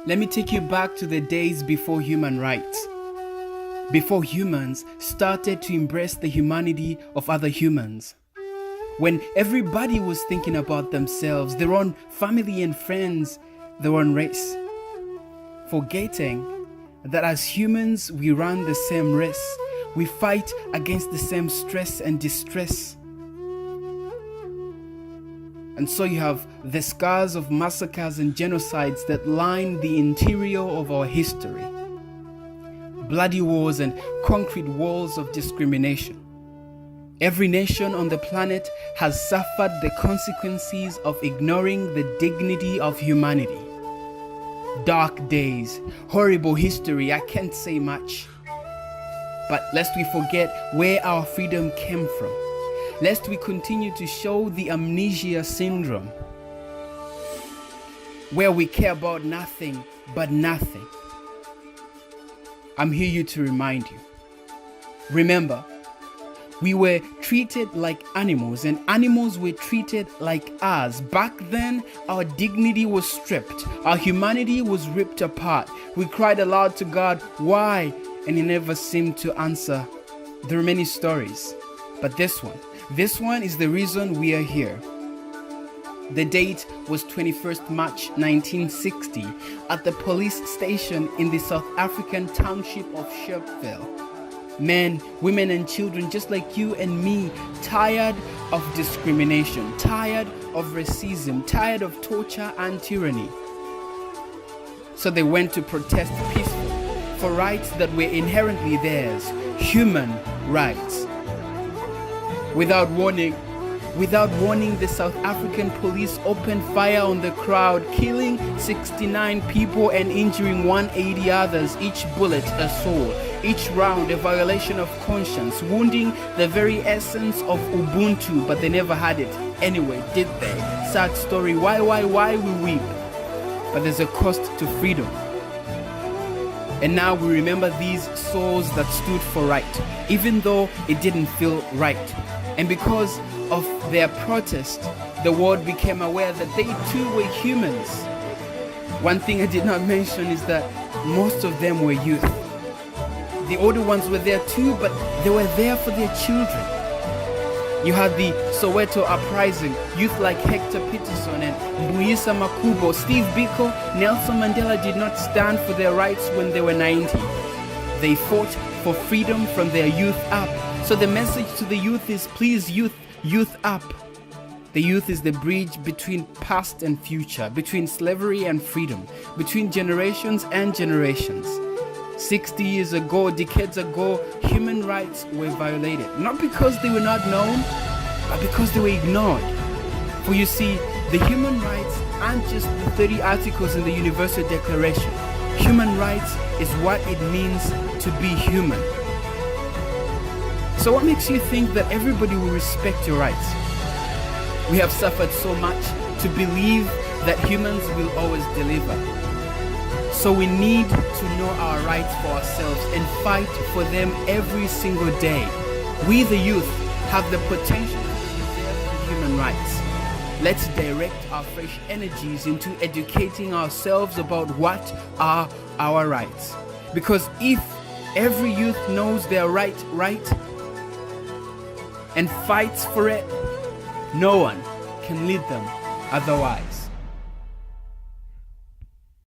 Let me take you back to the days before human rights. Before humans started to embrace the humanity of other humans. When everybody was thinking about themselves, their own family and friends, their own race. Forgetting that as humans we run the same race. We fight against the same stress and distress. And so you have the scars of massacres and genocides that line the interior of our history. Bloody wars and concrete walls of discrimination. Every nation on the planet has suffered the consequences of ignoring the dignity of humanity. Dark days, horrible history, I can't say much. But lest we forget where our freedom came from. Lest we continue to show the amnesia syndrome, where we care about nothing but nothing. I'm here to remind you. Remember, we were treated like animals and animals were treated like us. Back then, our dignity was stripped. Our humanity was ripped apart. We cried aloud to God, why? And He never seemed to answer. There are many stories, but this one is the reason we are here. The date was 21st March 1960 at the police station in the South African township of Sharpeville. Men, women and children just like you and me, tired of discrimination, tired of racism, tired of torture and tyranny. So they went to protest peacefully for rights that were inherently theirs, human rights. Without warning, the South African police opened fire on the crowd, killing 69 people and injuring 180 others, each bullet a soul, each round a violation of conscience, wounding the very essence of Ubuntu, but they never had it. Anyway, did they? Sad story, why we weep? But there's a cost to freedom. And now we remember these souls that stood for right, even though it didn't feel right. And because of their protest, the world became aware that they too were humans. One thing I did not mention is that most of them were youth. The older ones were there too, but they were there for their children. You had the Soweto uprising, youth like Hector Peterson and Mbuyisa Makubo, Steve Biko, Nelson Mandela did not stand for their rights when they were 90. They fought for freedom from their youth up. So the message to the youth is, please youth up. The youth is the bridge between past and future, between slavery and freedom, between generations and generations. 60 years ago, decades ago, human rights were violated. Not because they were not known, but because they were ignored. For you see, the human rights aren't just the 30 articles in the Universal Declaration. Human rights is what it means to be human. So what makes you think that everybody will respect your rights? We have suffered so much to believe that humans will always deliver. So we need to know our rights for ourselves and fight for them every single day. We, the youth, have the potential to preserve human rights. Let's direct our fresh energies into educating ourselves about what are our rights. Because if every youth knows their right, and fights for it, no one can lead them otherwise.